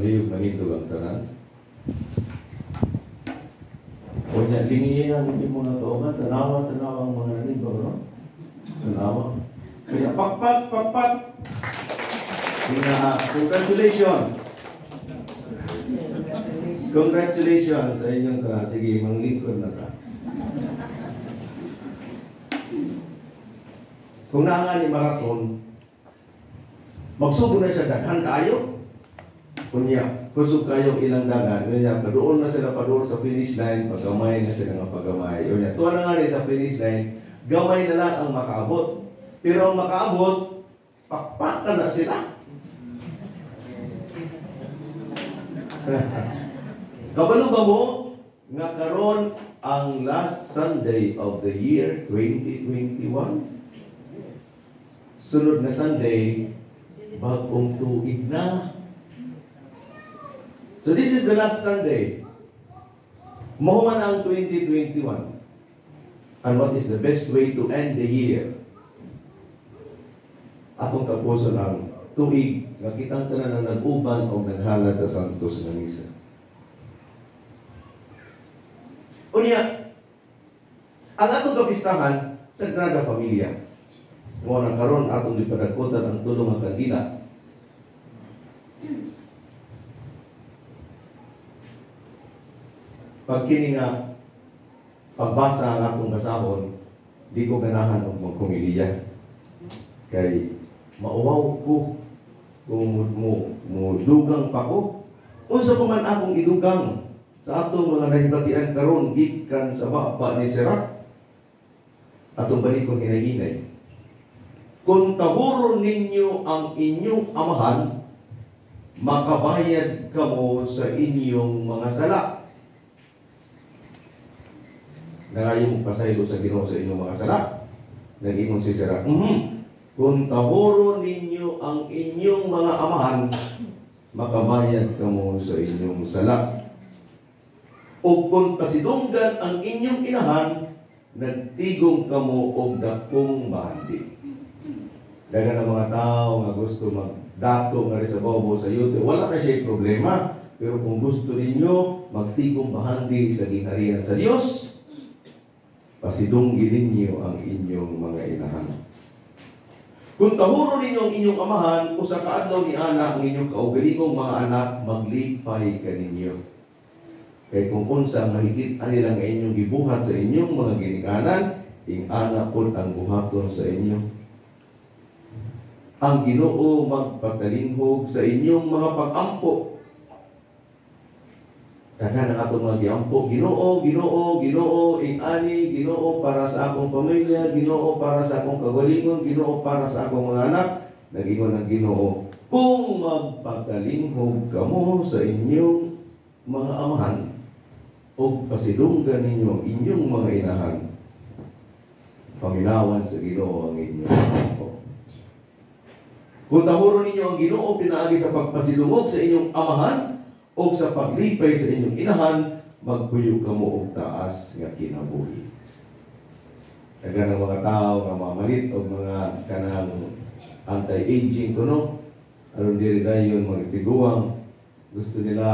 maliyog na hindog ang tanan. O niya, lingiyan, hindi mo na ito. Tanawa ang mga nanibaw, no? Tanawa. Kaya, pakpat. Congratulations. Congratulations sa inyong tanan. Sige, manglingkod na ta. Kung naangan ni marathon, magsubo na siya daghan kayo. Kunya, kusog kayo ilang dagan. Kunya, padoon na sila padoon sa finish line, pagamay na sila nga pagamay. Kunya, tuwa na nga rin sa finish line, gamay na lang ang makaabot. Pero ang makaabot, pakpakan na sila. Kabalo ba mo, nga karon ang last Sunday of the year 2021? Sunod na Sunday, bagong tuig na. So this is the last Sunday. Mahuman ang 2021. And what is the best way to end the year? Atong kapuso ng tuig, nakitang tanan na nag-uban o naghalat sa Santos na Misa. Unya, ang atong kapistahan, Sagrada Familia. Mo nang karon atong gipadagkotan ang tulong ng kandila. Pag kini nga pagbasa ang atong basahon, di ko ganahan og magkumiliya. Kay mauwaw ko kung mo dugang pa ko. Unsa pa man akong idugang sa atong mga nahibatian karon gikan sa baba ni Sirach. Atong balik kong hinahinay. Kung tahuron ninyo ang inyong amahan, makabayad kamo sa inyong mga sala. Nangayon mong pasaylo sa Ginoo sa inyong mga sala. Nag-ingon si Sirach, kung tahuron ninyo ang inyong mga amahan, makabayad kamo sa inyong sala. O kung pasidunggan ang inyong inahan, nagtigong kamo og dakong mahandi. Dagan ang mga tao nga gusto magdato nga rin sa bobo sa YouTube, wala na siya problema. Pero kung gusto ninyo magtigong bahandi sa ginharian sa Diyos, pasidunggi ninyo ang inyong mga inahan. Kung tahuro ninyo ang inyong amahan, usa ka adlaw ni ana ang inyong kaugalingong mga anak, maglipay ka ninyo. Kaya kung unsa mahigit anila nga inyong gibuhat sa inyong mga ginikanan, ing ana pod ang buhaton sa inyo. Ang Ginoo magpatalinhog sa inyong mga pag-ampo. Daghan ang atong mga giampo, Ginoo, ing ani, Ginoo para sa akong pamilya, Ginoo para sa akong kagalingon, Ginoo para sa akong mga anak. Nag-ingon ang Ginoo, kung magpatalinhog kamo sa inyong mga amahan, o pasidunggan ninyo ang inyong mga inahan, paminawan sa Ginoo ang inyong ampo. Kung tahuron ninyo ang Ginoo pinaagi sa pagpasidungog sa inyong amahan o sa paglipay sa inyong inahan, magpuyo kamo og taas nga kinabuhi. Dagan ang mga tao nga mamalit o mga kanang anti-aging kuno, aron diri dayon magtiguang, gusto nila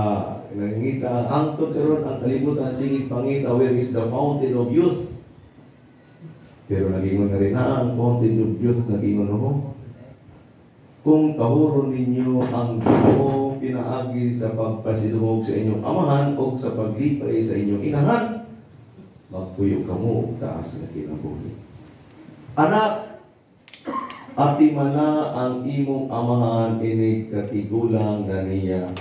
nangita angtod karon ang kalibutan sigig pangita, where is the fountain of youth? Pero nagingon na rin na ang fountain of youth, nagingon mo. Kung tahuron ninyo ang Ginoo pinaagi sa pagpasidungog sa inyong amahan o sa paglipay sa inyong inahan, magpuyo kamo taas na kinabuhi. Anak, atiman na ang imong amahan ini katigulang na niya.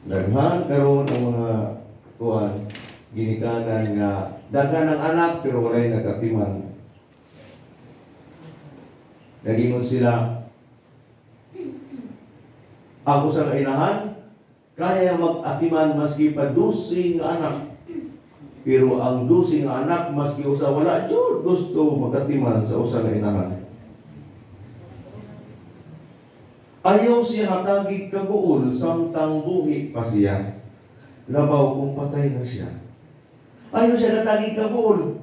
Daghan karon ang mga kuan ginikanan nga daghan ang anak pero walay nagatiman. Nagingon sila, ako sa inahan, kaya mag-atiman maski pa 12 nga anak. Pero ang 12 nga anak, maski usa wala, Diyod, gusto mag-atiman sa usa nga inahan. Ayaw siya hatagig kaguol, samtang buhi pa siya. Labaw kung patay na siya. Ayaw siya hatagig kaguol.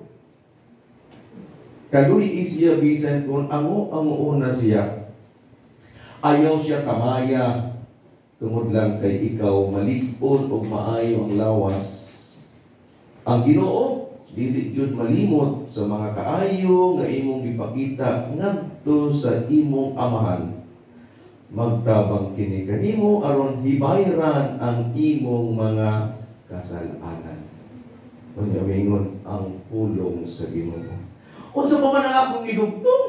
Kaluy siya bisan kung ango na siya. Ayaw siya tamaya tungod lang kay ikaw malig-on o maayo ang lawas. Ang Ginoo dili jud malimot sa mga kaayo nga imong gipakita ngadto sa imong amahan. Magtabang kini kanimo aron hibayran ang imong mga kasalanan. Unya mingon ang pulong sa Ginoo. Unsa pa man ang akong idugtong?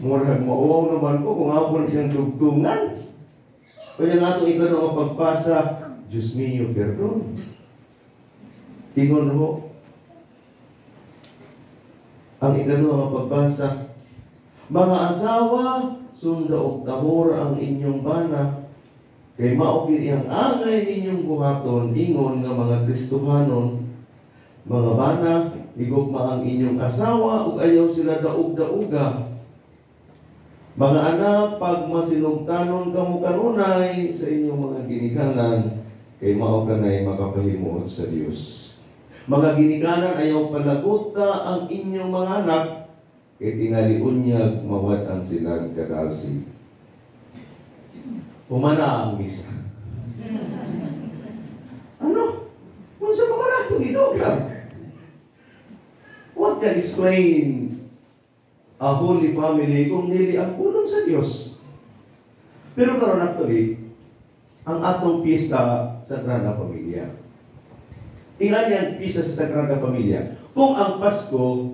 Murag mauwaw naman ko kung hapon siyang dugtungan. Kaya nga itong ikaw nga pagpasa, Diyos mio, perdon. Tingon mo, ang ikaw nga pagbasa, mga asawa, sunda og tahor ang inyong bana, kay maugin iyang angay ninyong buhaton, ingon nga mga Kristohanon, mga bana, igugma ang inyong asawa, ug ayaw sila daog-dauga. Mga anak, pag masinugtanon kamo kanunay sa inyong mga ginikanan, kay mao kanay makapahimuot sa Dios. Mga ginikanan, ayaw palaguta ang inyong mga anak, kay tingali unyag mawat ang silang kadalsi. Humana ang misa. Ano? Kung sa mga nato ginugang? What can explain a holy family kung dili ang pulong sa Dios? Pero karon actually, ang atong piyesta sa Sagrada Familia. Tingnan niyan, piyesta sa Sagrada Familia. Kung ang Pasko,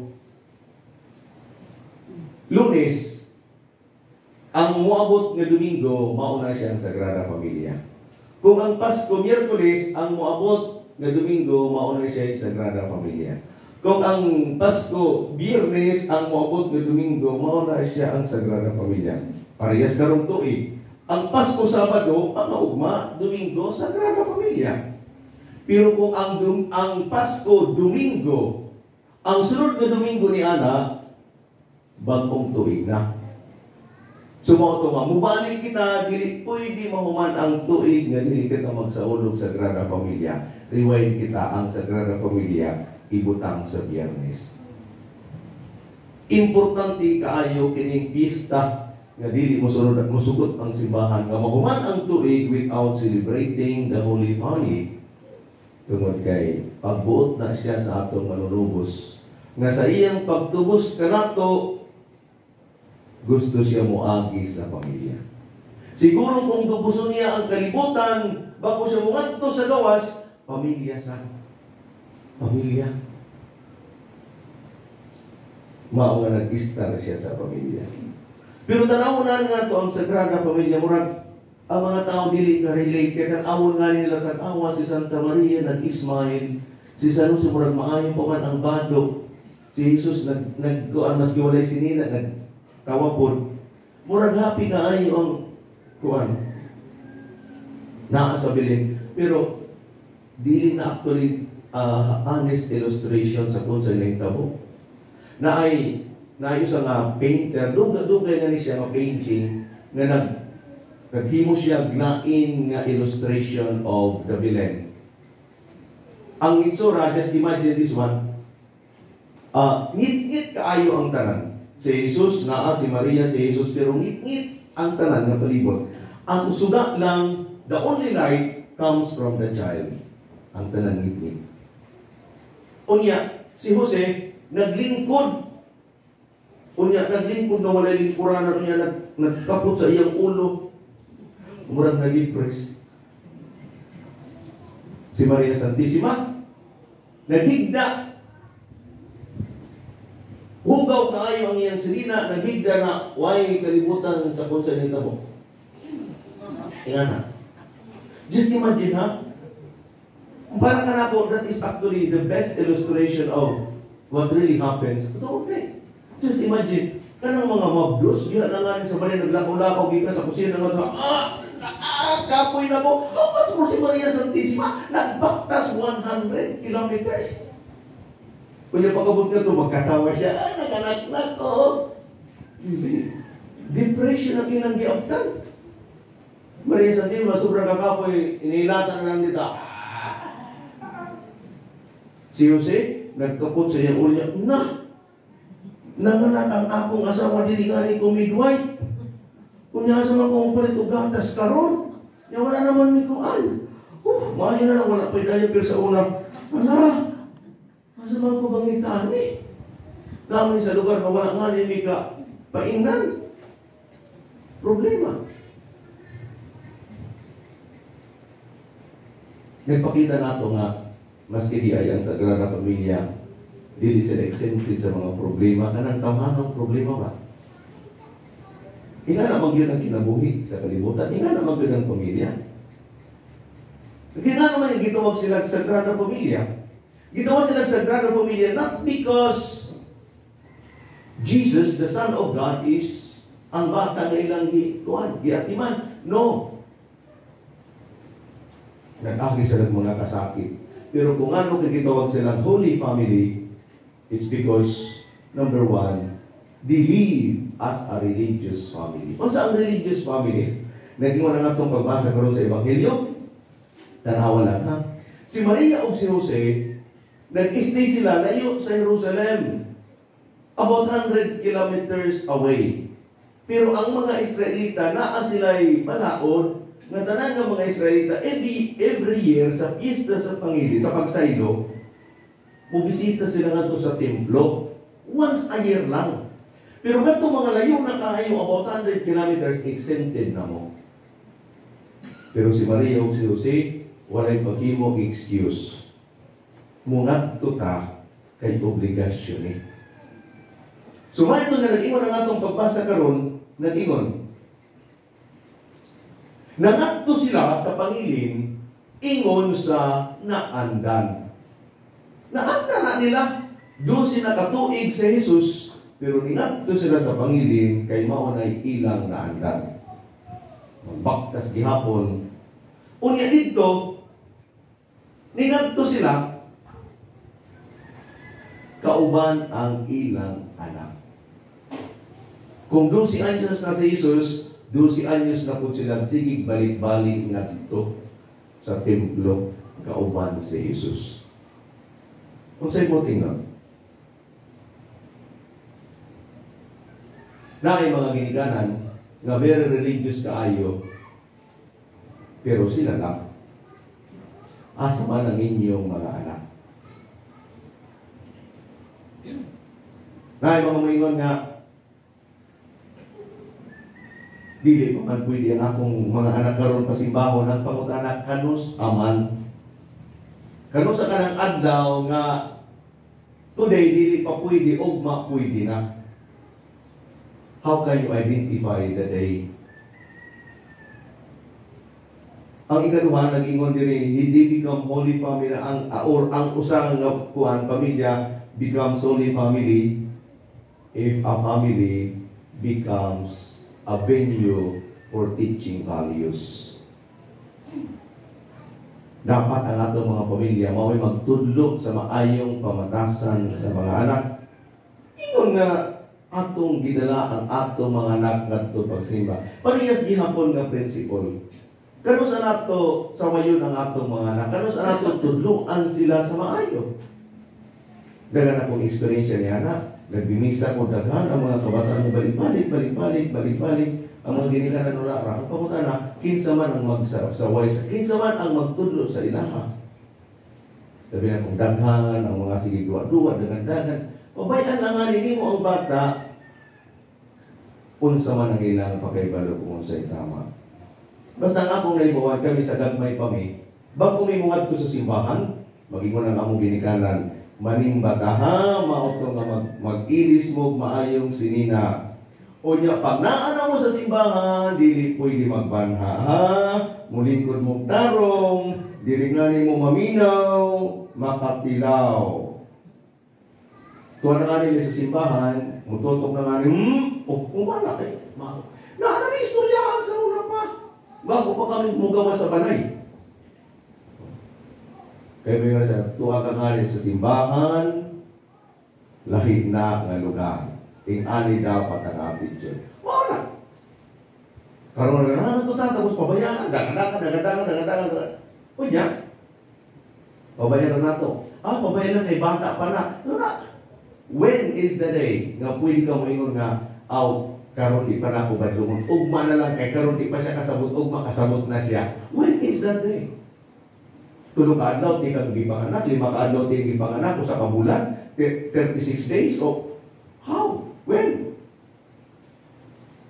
Lunes, ang muabot nga Domingo, mauna siya ang Sagrada Familia. Kung ang Pasko, Miyerkules, ang muabot nga Domingo, mauna siya ang Sagrada Familia. Kung ang Pasko, Biyernes, ang muabot nga Domingo, mauna siya ang Sagrada Familia. Parehas karong tuig. Ang Pasko, Sabado, pang-ugma, Domingo, Sagrada Familia. Pero kung ang Pasko, Domingo, ang sunod na Domingo ni Ana, bagong tuig na. Sumato nga, mubalik kita, dili pwede mahuman ang tuig nga dili kita magsaulog sa Sagrada Familia. Rewind kita ang Sagrada Familia, ibutang sa Biyernes. Importante kaayo kining pista nga dili musugot ang simbahan nga mahuman ang tuig without celebrating the Holy Family. Tungod kay pagbuot na siya sa atong manunubos nga sa iyang pagtubos kanato gusto siya moagi sa pamilya. Siguro kung tubuson niya ang kalibutan bago siya mungadto sa lawas, pamilya sa pamilya. Mao nga nag-istar siya sa pamilya. Pero tanawon nga to ang Sagrada Familia, murag ang mga tao dili ka relate kaya awon nga nila tanawa si Santa Maria nag-Ismail, si San Jose murag maayo pa man ang bado, si Jesus nagkuan mas giwalay sinina nagtawapon, murag happy kaayo ang kuan naa sa bilin. Pero dili na actually honest illustration sa kung sa nahitabo na ay usa nga painter dugay na ni siya nga painting nga naghimo siya gnain nga illustration of the Belen. Ang itsura, just imagine this one, ngit-ngit kaayo ang tanan. Si Jesus naa, si Maria, si Jesus, pero ngit-ngit ang tanan nga palibot. Ang suga lang, the only light comes from the child. Ang tanan ngit-ngit. Unya, si Jose naglingkod. Unya, naglingkod na walay lingkuranan. Unya, nagkapot sa iyang ulo. Murag nag-depress. Si Maria Santissima, naghigda. Hugaw kaayo ang iyang silina, naghigda na way kalibutan sa kunsa nita mo. Ingana. Just imagine, ha? Para ka na po, that is actually the best illustration of what really happens. Ito, okay. Just imagine, kanang mga mabdos, yun na nga sa bali, naglakaw-lakaw, gika sa kusina, kapoy na mo. How much more si Maria Santissima? Nagbaktas 100 kilometers. Kung yung pagkabot ka ito, magkatawa siya, naganak na to. Depression ang inang giaptan. Maria Santissima, sobrang kakapoy, inilatan na lang dito. Si Jose, nagkapot sa iyang ulo niya, nanganak ang akong asawa, dili nga ni ko midwife. Kung nga sa mga kumpalit o gatas karon, ya wala naman ni kuan. Maayo na lang, wala pa tayo pero sa una. Ala, masa mga kubangitan eh. Namin sa lugar na wala nga ni ka painan. Problema. Nagpakita nato nga, maski di ay ang Sagrada Familia, dili sila exempted sa mga problema. Kanang tamahanang problema ba? Hinga naman yun ang kinabuhi sa kalibutan. Hinga naman yun ang pamilya. Hinga naman yung gitawag sila sa Sagrada Familia. Gitawag sila sa Sagrada Familia not because Jesus, the Son of God, is ang bata ng ilang giatiman. No. Nag-aki sila ng mga kasakit. Pero kung ano kagitawag silang Holy Family, it's because, number one, they live as a religious family. Kung sa religious family, naging mo na nga itong pagbasa karon sa Ebanghelyo, tanawa lang ha. Si Maria o si Jose, nag-stay sila layo sa Jerusalem, about 100 kilometers away. Pero ang mga Israelita, naa sila'y malaod, nga tanan ng mga Israelita, every year, sa piyesta sa Pangili, sa pagsaylo, bubisita sila nga sa templo, once a year lang. Pero ganito mga layo na kayo, about 100 kilometers, exempted na mo. Pero si Maria o si Jose, walay paghimo excuse. Mungat to ta kay obligasyon eh. So ito na nag-ingon ang atong pagbasa karon, nag-ingon. Nangadto sila sa Pangilin, ingon sa naandan. Naandan na nila, 12 na katuig sa Jesus, pero ningadto sila sa Pangilin, kay maunay ilang naandan. Magbaktas gihapon. Unya dito, ningadto sila, kauban ang ilang anak. Kung 12 anyos na si Jesus, 12 anyos na po silang sigig balik-balik na dito sa templo, kauban si Jesus. Kung sa'yo mo tingnan, na ay mga ginikanan nga very religious kaayo, pero sila lang. Asa man ang inyong mga anak. Na ay mga maingon nga, dili pa man pwede ang akong mga anak karon pasimbahon ng pangutanak kanus aman. Kanus sa kanang adlaw nga today dili pa pwede ugma pwede na. How can you identify the day? Ang ikaduha nag-ingon diri, hindi become holy family or ang usang nga kuan pamilya becomes holy family if a family becomes a venue for teaching values. Dapat ang atong mga pamilya maway magtudlok sa maayong pamatasan sa mga anak. Ingon nga atong gidala ang atong mga anak ngadto pagsimba. Parehas gihapon nga principle. Kano sa nato sa wayon ang atong mga anak? Kano sa nato tudloan sila sa maayo? Dagan akong experience ni anak. Nagbimisa ko daghan ang mga kabataan balik-balik. Ang mga ginikanan nila ang pangutana, kinsa man ang magsaway sa kinsa man ang magtudlo sa ilaha. Sabi na kung daghan ang mga sige duwa-duwa dagan-dagan. Pabayaan na nga nimo ang bata unsa man ang ilang pakaibalo kung unsay tama. Basta nga kung naibuhat kami sa gagmay pami, bago may mungat ko sa simbahan, mag-ingon ang among ginikanan, maning bata ha, maotong nga mag-ilis mo maayong sinina. O niya, pag naana mo sa simbahan, dili pwede magbanha ha, mulingkod mong tarong, dili nga ni mo maminaw, makatilaw. Tuwa na nga nila sa simbahan, mututok na nga ni, umala kayo. Naana may istoryahan sa una pa. Bago pa kami mugawa sa balay. Kaya may nga siya, tuwa ka nga sa simbahan, lahi na nga lugar. Ting-ani dapat ang apit dyan. Wala. Karoon na ito tapos pabayaan. Dagan. O niya, pabayaan na ito. Pabayaan na kay bata pa na. When is the day nga pwede ka moingon nga, karon di pa na ako badungon. Ugma na lang kay karon di pa siya kasabot, ugma kasabot na siya. When is that day? Tulo ka adlaw di ka gipanganak, 5 ka adlaw di gipanganak, usa ka bulan, 36 days o how? When?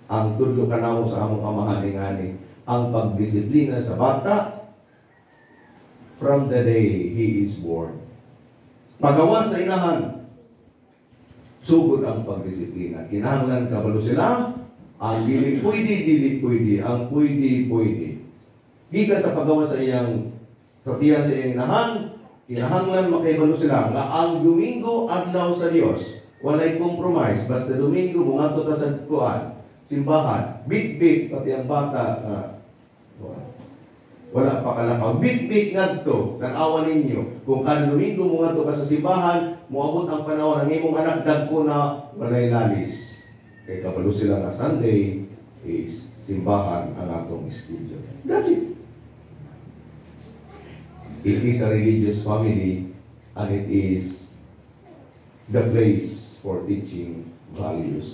Ang tudlo kanaw sa among amahan ngani, ang pagdisiplina sa bata from the day he is born. Pagawas sa inahan, sugod ang pagdisiplina. Kinahanglan kabalo sila, ang dili pwede, ang pwede. Gikan sa pagawas sa iyang satiyan sa iyang inahan, kinahanglan makaibalo sila nga ang Domingo adlaw sa Dios. Walay compromise, basta Domingo mungadto ta sa kuan, simbahan, big pati ang bata wala pa kalakaw. Big ngadto, tanawan ninyo. Kung kada Domingo mo ngadto ka sa simbahan, moabot ang panahon ang imong anak dagko na walay lalis. Kay kabalo sila na Sunday is simbahan ang atong schedule. That's it. It is a religious family and it is the place for teaching values.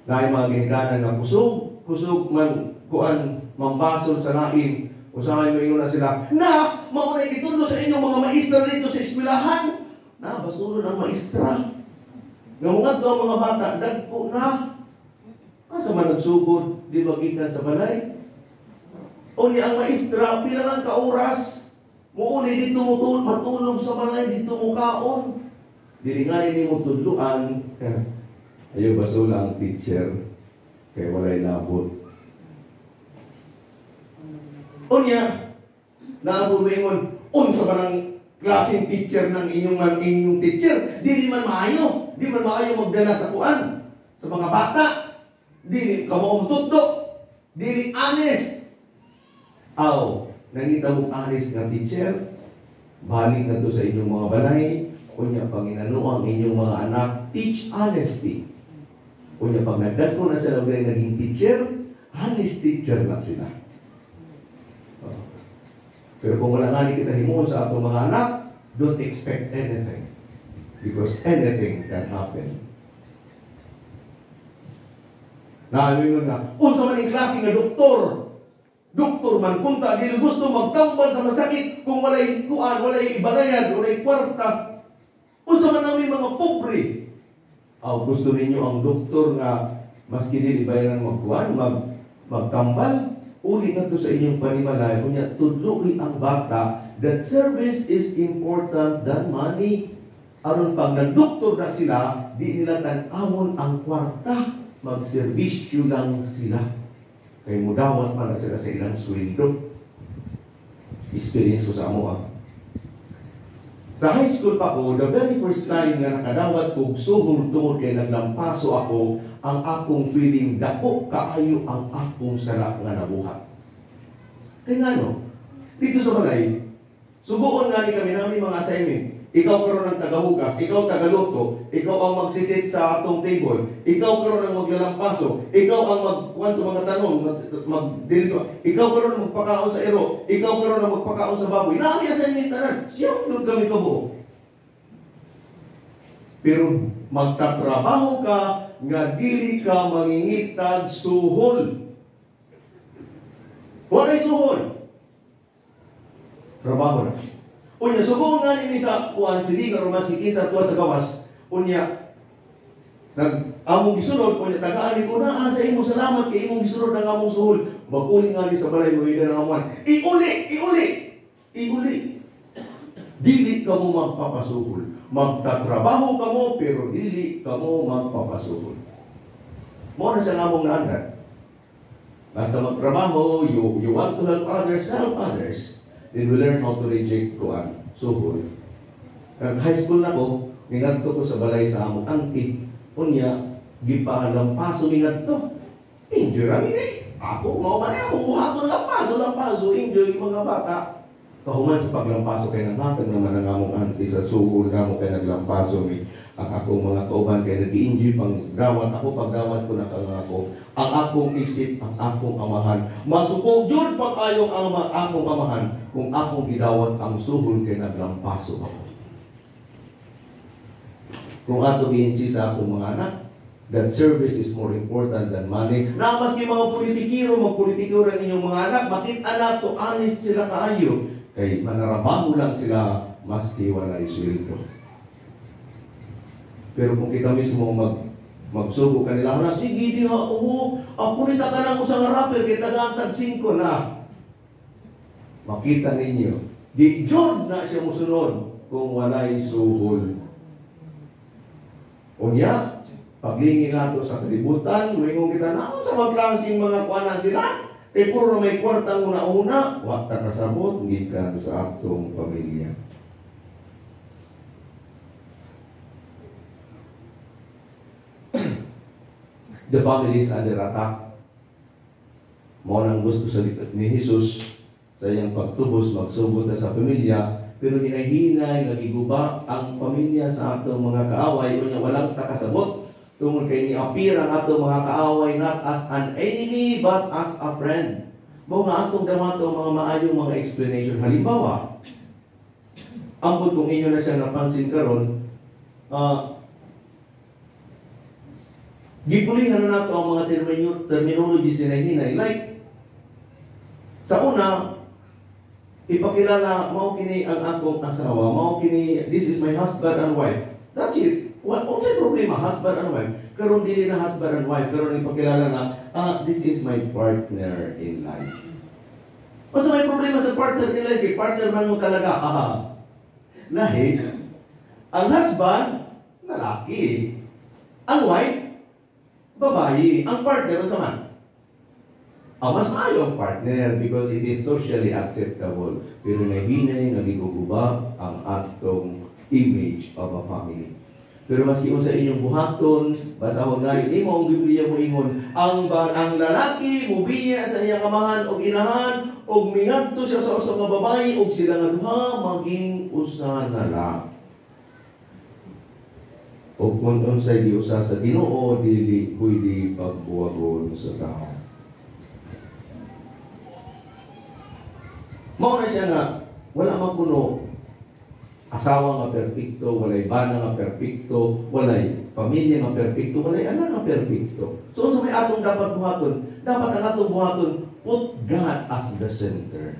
Dahil mga ginikanan na kusog man kuan mambasol sa lain, usahay mo ingon na sila, na, maunay gitulo sa inyong mga maestra dito sa eskwelahan. Na, basulo ng maestra. Ngamungat ko ang mga bata, dagpo na. Asa man nagsugod, di ba gikan sa balay? O ni ang maestra, pila lang ka oras, muuli dito mo matulog sa balay, dito mo kaon. Dilinganin ni mo tudluan, ayaw basula ang teacher, kaya walay labot. Unya, naabot mo ingon, unsa ba ng klaseng teacher ng inyong teacher? Di man maayo. Di man maayo magdala sa kuan. Sa mga bata. Di kamo tutto. Di honest. Aw, nangita mo honest ng teacher, balik na to sa inyong mga balay. Unya, Panginoon ang inyong mga anak, teach honesty. Unya, pag nagdagko na sila naging teacher, honest teacher na sila. Pero kung wala nga kita himuon sa atong mga anak, don't expect anything. Because anything can happen. Naamin nga, unsa man yung klase nga doktor. Doktor man, kung ta, dili gusto magtambal sa masakit, kung walay kuan, walay balayan, walay kwarta. Unsa man namin mga pobre. Gusto ninyo ang doktor nga, maski dili bayaran magkuan, magtambal, uli na to sa inyong panimalay, kunya tudluin ang bata that service is important than money. Aron pag nagdoktor na sila, di nila tan-awon ang kwarta, magserbisyo lang sila. Kaya mudawat pa na sila sa ilang sweldo. Experience ko sa amo. Sa high school pa ko, the very first time nga nakadawat ko, suhol tungod kay naglampaso ako, ang akong feeling dako kaayo ang akong sala nga nabuhat. Kaya nga no, dito sa balay, subuon nga ni kami namin mga assignment. Ikaw karon ang tagahugas, ikaw tagaluto, ikaw ang magsisit sa atong table, ikaw karon ang maglalampaso, ikaw ang magkuhan sa mga tanong, ikaw karon ang magpakaon sa ero, ikaw karon ang magpakaon sa baboy. Naami assignment tanan, siyang yun kami kabuo. Pero magtatrabaho ka, nga dili ka mangingitag suhol. Walay suhol. Trabaho na. Unya, subukan nga ni sa kuhan, sili ka rumas, kikinsa tuwa sa gawas. Unya, among gisunod, unya, tagaan ko na, sa imong salamat, kay imong gisunod ng among suhol. Mag-uli nga ni sa balay, mawida ng amuan. Iuli! Dili ka mo magpapasuhol. Magtatrabaho ka mo, pero dili ka mo magpapasuhol. Mo na siya nga mong naangat. Basta magtrabaho, you want to help others. Then we learn how to reject kuan, suhol. High school na ko, ningadto ko sa balay sa among auntie. Unya, gipalampaso ningadto. Enjoy rami ni. Ako, mauman niya, kumuha ko lampaso, enjoy yung mga bata. Kahuman sa paglampaso kay nangatag naman ang among auntie sa suhol na mo kay naglampaso mi. Ang akong mga kauban kay nag-i-enjoy pagdawat ako, pagdawat ko na kang ako. Ang akong isip, ang akong amahan. Masukog yun pag ayong ang akong amahan kung akong gidawat ang suhol kay naglampaso ako. Kung ato i-enjoy sa akong mga anak, that service is more important than money. Na maski mga politikiro, magpolitikiro rin inyong mga anak, makita na to honest sila kaayo, kay manarabaho lang sila maski wala isweldo. Pero kung kita mismo magsugo kanila, na sige di ha, ako rin ka lang sa rapper, kaya tagantag 5 na. Makita ninyo, di John na siya musunod kung wala'y suhol. Unya, paglingi nato sa kalibutan, luwingong kita na sa maglansing mga kuana sila, puro na may kwartang una-una, wak ta kasabot, gikan sa atong pamilya. The family is under attack. Mo nang gusto sa likod ni Jesus sa iyang pagtubos, magsugod na sa pamilya, pero hinahinay, nagiguba ang pamilya sa atong mga kaaway, o niya walang takasabot, tungkol kay ni-appear ang atong mga kaaway not as an enemy, but as a friend. Mga atong damato, mga maayong mga explanation. Halimbawa, ambot kung inyo na siya napansin karon, gipulihan na nato ang mga terminology sinahinay. Like, sa una, ipakilala, mao kini ang akong asawa, mao kini, this is my husband and wife. That's it. What's the problema? Husband and wife. Karon dili na husband and wife, karon ipakilala na, this is my partner in life. What's may problema sa partner in life? Partner man mo talaga. Lahi, ang husband, lalaki. Ang wife, babae. Ang partner, ano man? Mas maayo ang partner because it is socially acceptable. Pero nahinay, nagiguguba ang atong image of a family. Pero maski sa inyong buhaton, basahon nga yun, ang Biblia mo ingon, ang lalaki, mubiya sa iyang amahan o inahan, o mingadto siya sa usang nga babae, o sila nga duha, maging usa na lang. O kung unsay di usa sa Ginoo, dili pwede pagbuwagon sa tao. Mao na siya nga, wala mapuno asawa nga perpekto, walay bana nga perpekto, walay pamilya nga perpekto, walay anak nga perpekto. So sa may atong dapat buhaton, dapat ang atong buhaton, put God as the center.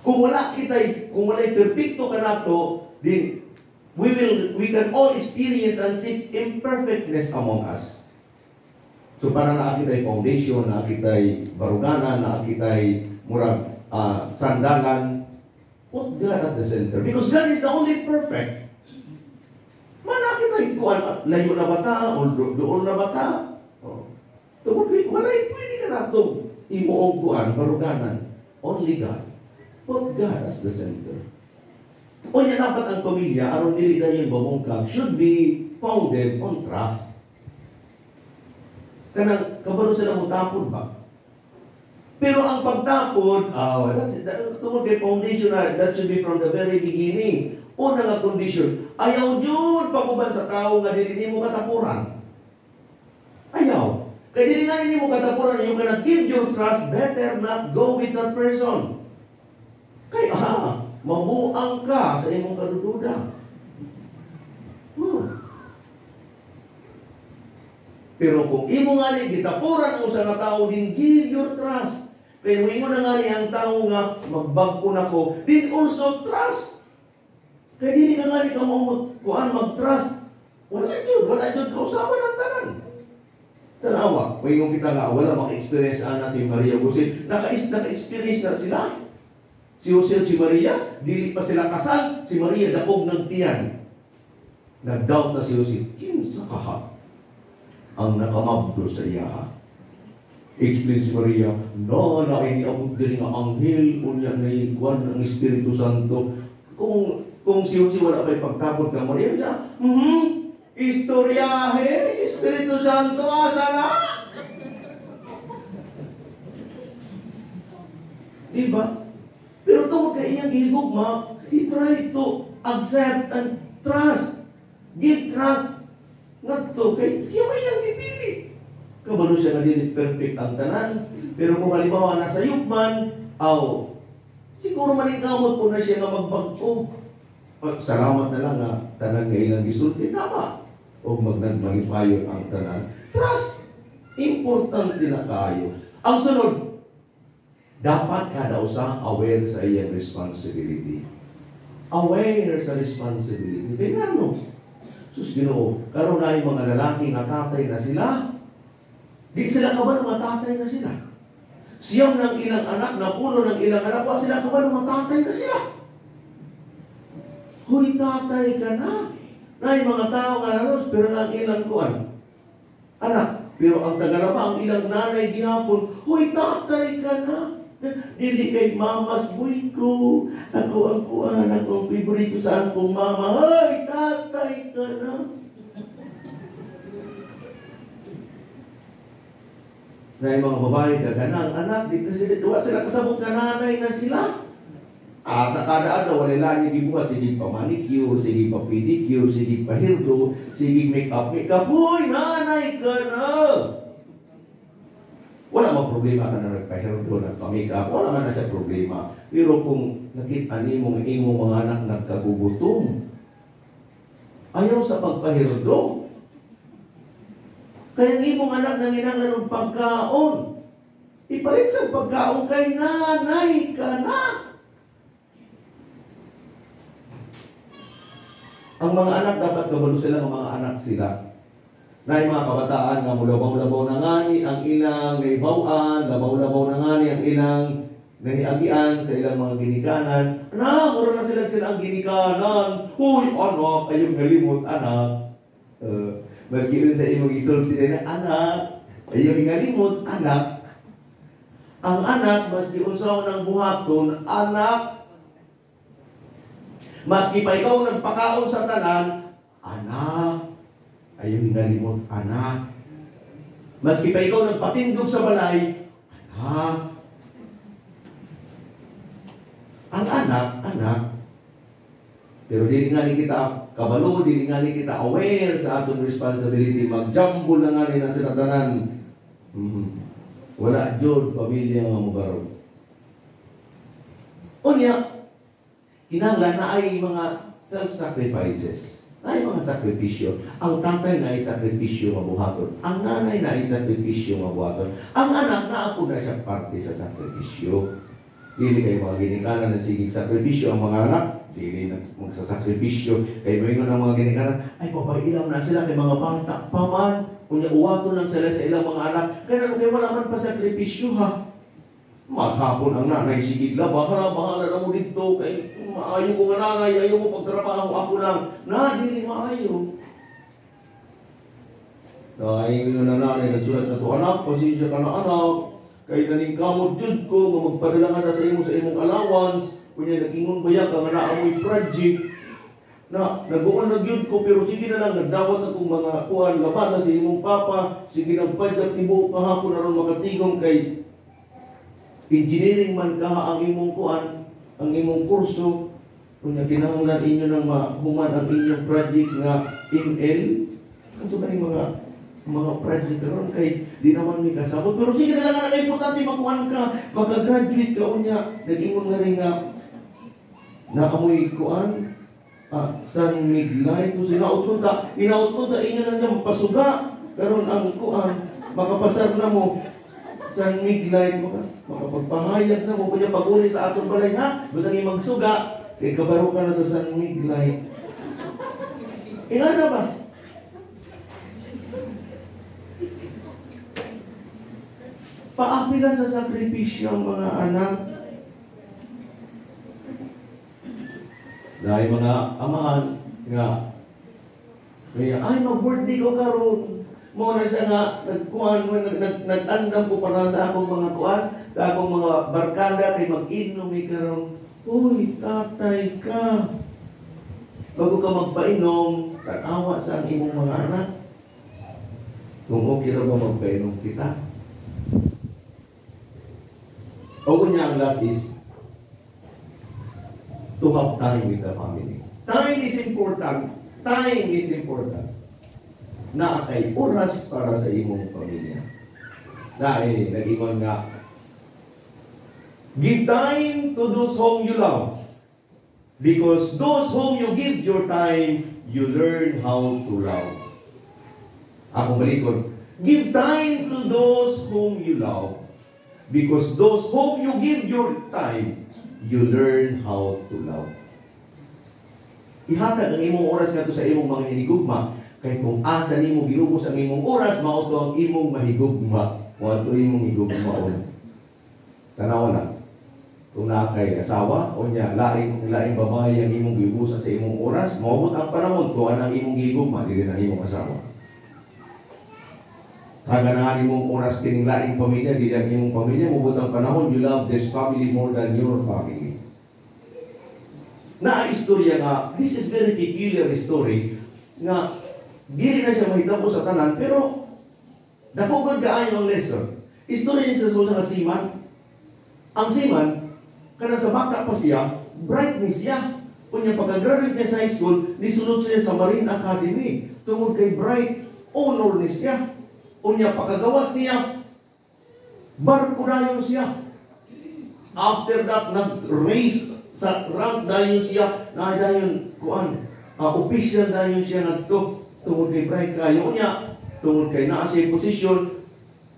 Kung walay perpekto ka nato, then we can all experience and see imperfectness among us. So para nakakitay foundation, nakakitay baruganan, nakakitay murag sandalan, put God at the center. Because God is the only perfect. Manakitay kuan at layo na bata, o doon na bata. Tungkol walay pwede ka na ito imuong kuan, baruganan. Only God. Put God as the center. O niya dapat ang pamilya, aron dili na yung bamungkag, should be founded on trust. Kanang kabalo sila mo tapon ba? Pero ang pagtapon, tungkol kay foundation na, that should be from the very beginning. Una nga condition, ayaw Jud pakuban sa tao nga dili mo katapuran. Ayaw. Kaya dili nga mo katapuran, you cannot give your trust, better not go with that person. Kaya, mabuang ka sa imong kadududa. Pero kung imo nga ni gitapuran ang usa nga tao, din give your trust. Pero imo na nga ni ang tao nga magbagko nako, din also trust. Kaya dili ka nga ni kuan mag-trust. Wala jud kausaban ang tanan. Tanawa, mayong kita nga wala maka-experience ana si Maria Jose. Naka-experience na sila. Si Jose at si Maria, dili pa sila kasal, si Maria dakog ng tiyan. Nag-doubt na si Jose, kinsa ka ang nakamabdo sa iya. Explain si Maria, na ini abot diri nga anghel unya na iguan ng Espiritu Santo. Kung si Jose wala pa'y pagtapot ng Maria, istoryahe, Espiritu Santo, asa na? Diba? Pero tungkol kay iyang gihigugma, he tried to accept and trust. Give trust. Ngadto kay siya may iyang gipili. Kabalo siya na dili perfect ang tanan. Pero kung halimbawa nasa yugman, siguro malikamot po na siya nga magbagpo. Salamat na lang nga tanan nga ilang gisulti. Tama. o magnagmalipayon ang tanan. Trust, importante na kayo. Ang sunod, dapat kada usa aware sa iyang responsibility. Aware sa responsibility. Kaya ano? Sus Ginoo, karon na yung mga lalaki nga tatay na sila. Di sila kaban mga tatay na sila. Siyam ng ilang anak, napuno ng ilang anak, wa sila kaban mga tatay na sila. Huy, tatay ka na. Na yung mga tao nga naros, pero ang ilang kuan. Anak, pero ang tagalaba, ang ilang nanay gihapon, huy, tatay ka na. Dili kay mamas boy ko. Ako ang kuan, ako ang favorito sa akong mama. Huy, tatay ka na. Na yung mga babae kaganang anak, di kasi duwa sila kasabot ka nanay na sila. Sa kada adlaw wala lagi gibuhat, sige pa manicure, sige pa pedicure, sige pa hairdo, sige make-up. Uy, nanay ka na! Wala mang problema ka na nagpa-hairdo, nagpa-make-up, wala man na siya problema. Pero kung nakita ni mong imong mga anak nagkagugutom, ayaw sa pagpa-hairdo, kaya imong anak nanginanglan ng pagkaon, ipalit sa pagkaon kay nanay ka na. Ang mga anak dapat kabalo sila ng mga anak sila. Na yung mga kabataan nga mulabaw-labaw na ngani ang ilang naibawan, labaw-labaw na ngani ang ilang naiagian sa ilang mga ginikanan. Mura na sila ang ginikanan. Huy, anak, ayong ngalimot, anak. Maski yun sa imong isulti na anak, ayong ngalimot, anak. Ang anak, maski unsaon ng buhaton, anak. Maski pa ikaw nagpakaon sa tanan, anak. Ayaw hinalimot, anak. Maski pa ikaw nagpatindog sa balay, anak. Ang anak, anak. Pero dili nga ni kita kabalo, dili nga ni kita aware sa atong responsibility. Mag-jumble na nga ni na sila tanan. Wala jud pamilya nga mugaro. Unya, kinahanglan na ay mga self-sacrifices. Na ay mga sakripisyo. Ang tatay na ay sakripisyo mabuhaton. Ang nanay na ay sakripisyo mabuhaton. Ang anak na ako na siya parte sa sakripisyo. Dili kayo mga ginikanan na sigig sakripisyo ang mga anak. Dili na magsasakripisyo. Kaya may ng mga ginikanan, ay papailaw na sila kay mga bata paman. Kunya uwato lang sila sa ilang mga anak. Kaya kayo wala man pa sakripisyo ha. Maghapon ang nanay, sige laba, bahala na mo dito, kay maayo ko nga nanay, ayaw mo pagtrabaho, ako lang. Na, dili maayo. Dahil yun na nanay, nagsulat na to, anak, pasensya ka na anak, kay naning kamot jud ko, nga magpadala nga na sa imong allowance, kunya nag-ingon baya ka nga naamoy project, na naguan na gyud ko, pero sige na lang, nagdawat akong mga kuhan, laban na sa imong papa, sige nagpadyak tibuok kahapon na ron makatigong kay engineering man ka ang imong kuan, ang imong kurso, kung kinahanglan inyo nang mahuman ang inyong project nga ML, kanso ba yung mga project karon kay di naman may kasabot, pero sige na lang ang importante makuhan ka, makagraduate ka unya, nag-ingon nga rin nga naamoy kuan, San Miglay, kung inautod ta inyo na dyan pasuga, karon ang kuan, makapasar na mo, San Miglay, makapagpangayag na mo, kanya pag-uli sa atong balay, ha? Doon ang magsuga, kay kabaro ka na sa San Miglay. Ingana ba? Paapila sa sakripisyo ang mga anak. Dahil mga amahan nga, ay, mag-birthday ko karon. Mo na siya nga, nag-andam ko para sa akong mga kuan, sa akong mga barkada, kay mag-inom karon. Uy, tatay ka. Bago ka magpainom, tanawa sa imong mga anak. Kung okay na ba magpainom kita? O kunya ang last is, to have time with the family. Time is important. Time is important. Na kay oras para sa imong pamilya. Dahil, nag-ingon nga, give time to those whom you love. Because those whom you give your time, you learn how to love. Akong balikod. Give time to those whom you love. Because those whom you give your time, you learn how to love. Ihatag ang imong oras nga sa imong mga hinigugma. Kaya kung asa nimo giubos ang imong oras, mao to ang imong mahigugma. Mao to imong higugmaon. Tanawa na. Kung nakay asawa, o niya, laing babae ang imong giubusan sa imong oras, maubot ang panahon, tuwan ang imong gigugma, dili ang imong asawa. Kaganahan imong oras kining laing pamilya, dili ang imong pamilya, maubot ang panahon, you love this family more than your family. Istorya nga, this is very peculiar story, nga, dili na siya mahitabo sa tanan, pero, napugod kaayo ang lesson. Istorya niya sa nga seaman. Ang seaman, kana sa bata pa siya, bright ni siya. Kunya pagka-graduate niya sa high school, nisunod siya sa Marine Academy. Tungod kay bright, honor ni siya. Kunya pagkagawas niya, barko dayon siya. After that, nag-raise sa rank dayon siya, na dayon, official dayon siya nagto. Tungod kay bright kayo. Kunya, tungod kay naa siya position,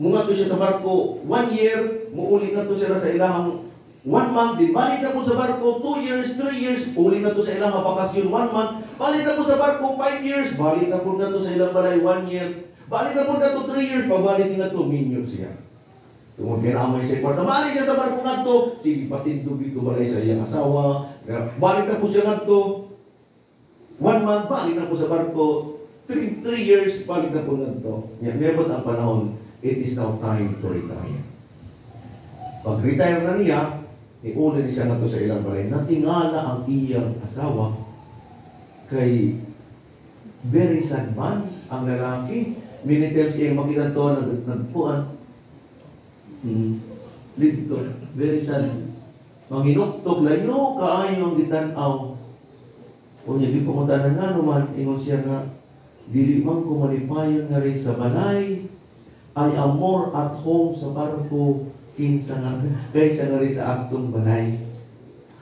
munga to siya sa barko 1 year, muuli na to siya sa ilahang 1 month, din balik na po sa barko 2 years, 3 years, uli na to sa ilang bakasyon 1 month, balik na po sa barko 5 years, balik na po na to sa ilang balay 1 year, balik na po na to 3 years, pabalik na to, minyo siya. Tungod kaya naman siya kwarta, balik siya sa barko nga to, sige patindog ito balay sa iyang asawa, balik na po siya nga to, 1 month, balik na po sa barko, 3 years, balik na po na to. Nebot ang panahon, it is now time to retire. Pag-retire na niya, iuna niya siya na to sa ilang balay. Natingala ang iyang asawa kay very sad man ang lalaki. Many times iyang makita to nagpuan. Dito, very sad. Manginuktok layo kaayo ang gitanaw. O niya di pumutanan nga naman, ingon siya nga, dili man ko malipayon nga rin sa balay. I am more at home sa barko kaysa nga rin sa aktong balay.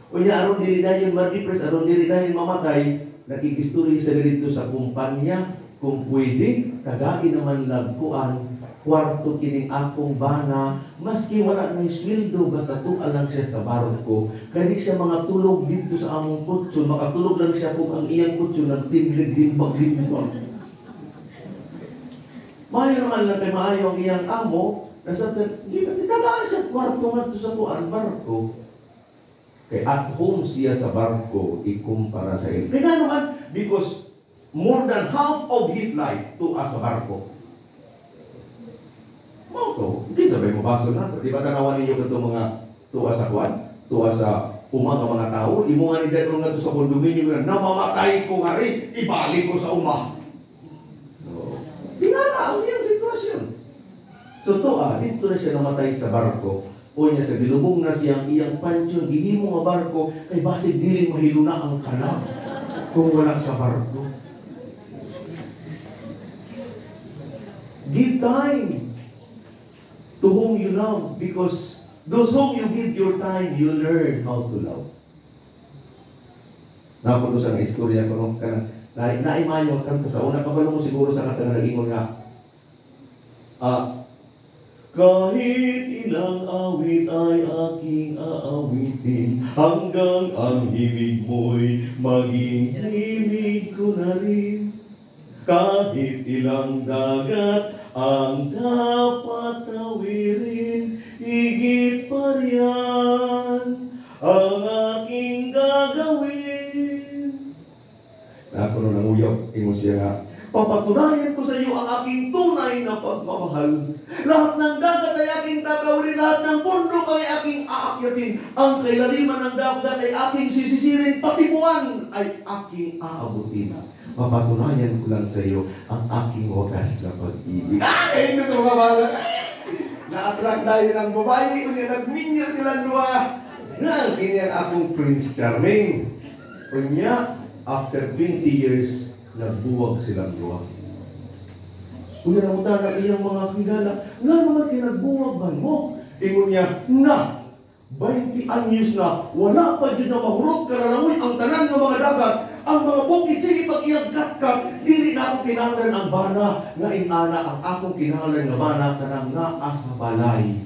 O niya, aron dili dahil ma-depress, aron dili dahil mamatay, nakikistorya sa dito sa kumpanya, kung pwede, tagain naman lagkuan, kwarto kining akong bana, maski wala ng sweldo, basta tuwa lang siya sa barko. Kaya siya mga tulog dito sa among kutsun, makatulog lang siya kung ang iyang kutsun nagtimlig-dimbag-dimbag. Maayo naman lang kay maayo ang iyang amo, nasa tagaan siya kwarto nga to sa kuan barko. Kay at home siya sa barko, ikumpara sa iyo. Kaya naman, because more than half of his life tuwa sa barko. Mauto, hindi sabay mabaso na to. Di ba tanawan ninyo ito mga tuwa sa kuan? Tuwa sa umang mga tao? Imo nga ni Dedro nga to sa kondominyo nga, namamatay ko nga rin, ibalik ko sa umang. Di nga na ang iyang sitwasyon. So dito na siya namatay sa barko. O niya sa bilubong na siyang iyang pansyon, gihimo nga barko, kay basig dili mahiluna ang kalam kung wala sa barko. Give time to whom you love, because those whom you give your time, you learn how to love. Napunto sa istorya ko nung naimayo kan sa una kabalo mo siguro sa katanagingon nga kahit ilang awit ay aking aawitin hanggang ang himig mo'y maging himig ko na rin. Kahit ilang dagat ang dapat tawirin, higit pa riyan ang aking gagawin. Nakuno ng uyok, imo siya nga, papatunayan ko sa iyo ang aking tunay na pagmamahal. Lahat ng dagat ay aking tatawin, lahat ng bundok ay aking aakyatin. Ang kailaliman ng dagat ay aking sisisirin, pati buwan ay aking aabutin. Papatunayan ko lang sa iyo ang aking wagas na pag-ibig. Ay, ito mabala. Na-attract dahil ng babae, kunya nagminyo nilang dua. Nga, ganyan akong Prince Charming. Kunya, after 20 years, nagbuwag silang dua. Kung yan ang utana iyang mga kilala, nga naman kinagbuwag man mo. Ingon niya, na, 20 anyos na, wala pa dyan na mahurot karalamoy ang tanan ng mga dagat. ang mga bukid, sige pag iagkat ka, dili na ako kinahanglan ang bana, nga inana ang akong kinahanglan nga bana, kanang naa sa balay.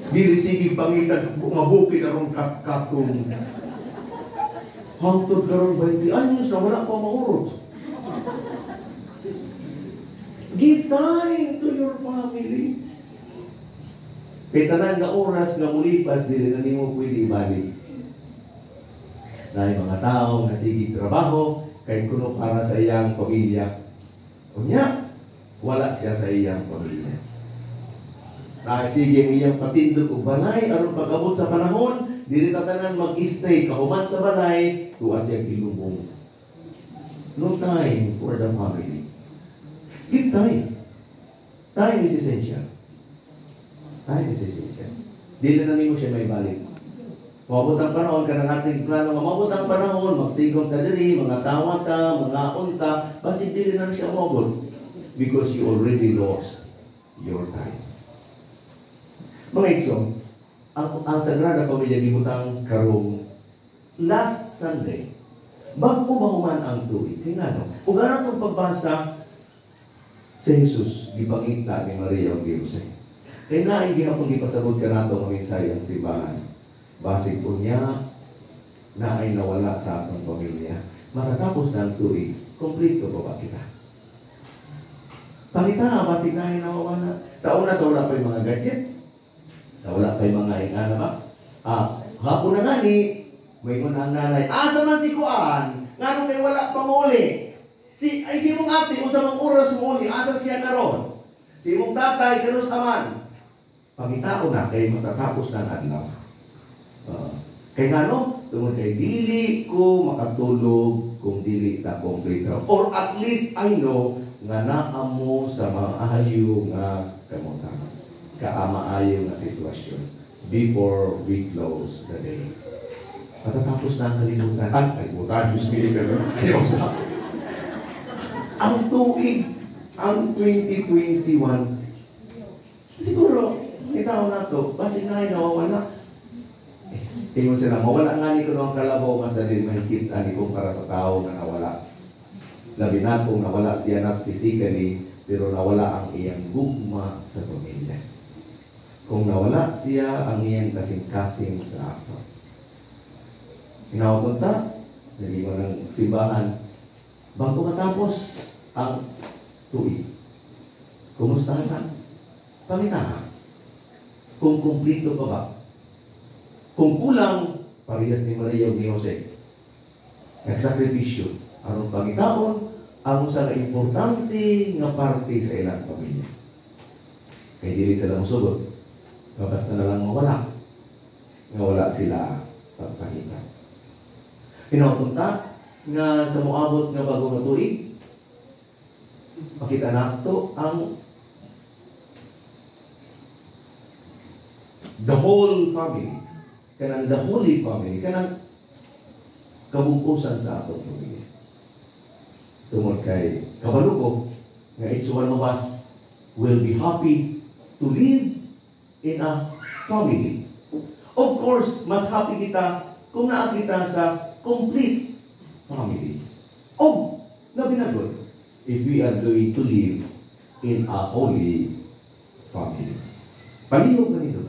Dili sige pangitag, mga bukid aron katkatong. Hangtod karon 20 anyos na wala pa maurot. Give time to your family. Kaya tanan nga oras nga mulipas, dili na nimo pwede ibalik. Dahil mga tao nga sige trabaho, kay kuno para sa iyang pamilya. Unya, wala siya sa iyang pamilya. Dahil sige iyang patindog o balay, aron pag-abot sa panahon, dili ta tanan mag-stay, kahuman sa balay, tuwa siyang kilubong. No time for the family. Give time. Time is essential. Time is essential. Dili na nimo siya may balik. Mabot ang panahon, ka ng ating plano, mabot ang panahon, magtigong ka diri, mga tawa ka, mga unta, basta dili na siya mabot. Because you already lost your time. Mga igsoon, ang Sagrada Pamilya gibutang karong last Sunday, bago mahuman ang tuig. Tingnan, kung gano'n itong pagbasa sa Jesus, gipangita ni Maria o Jose. Kaya na, hindi na pong ipasabot ka na itong mensahe ang simbahan. Basig po niya na ay nawala sa atong pamilya. Matatapos ng tuig, complete ko ba kita? Pakita, basig na ay nawala. Sa wala pa yung mga gadgets. Sa wala pa yung mga ingana ba? Hapon na nga ni, may muna ang nanay. Asa man si Kuan? Nga nung may wala pa muli. Si mong ate, kung sa mga oras muli, asa siya karon? Si mong tatay, karos aman. Pakita na, kay matatapos ng adlaw. Kaya nga no, tungkol kay dili ko makatulog kung dili ta kompleto. Or at least I know nga naamo sa maayo nga kamutan. Kaamaayo nga sitwasyon before we close the day. Matatapos na ang kalimutan. Kalimutan, Diyos militar. Ayaw sa ang tuig, ang 2021, siguro, itaw na to, kasi nga nawawala. Tingnan sila, mawala nga ni ko ang kalabaw mas dali mahigit ani kung para sa tao na nawala. Labi na kung nawala siya not physically, pero nawala ang iyang gugma sa pamilya. Kung nawala siya ang iyang kasing-kasing sa ato. Inawag ta, naging mo ng simbahan. Bago matapos ang tuig, kumusta sa pamilya? Kung kumplito pa ba? Kung kulang, parehas ni Maria o ni Jose. Nagsakripisyo. Anong pangitaon? Ang sa importante nga parte sa ilang pamilya. Kaya dili sila musugot. Basta na lang mawala. Nga wala sila pagpahita. Pinapunta nga sa muabot nga bago na tuig, makita nato ang the whole family. Kanang the Holy Family, kanang kabungkusan sa atong pamilya. Tungod kay kabaluko, nga each one of us will be happy to live in a family. Of course, mas happy kita kung nakakita sa complete family. O, nabinagod, if we are going to live in a holy family. Palihog na nito.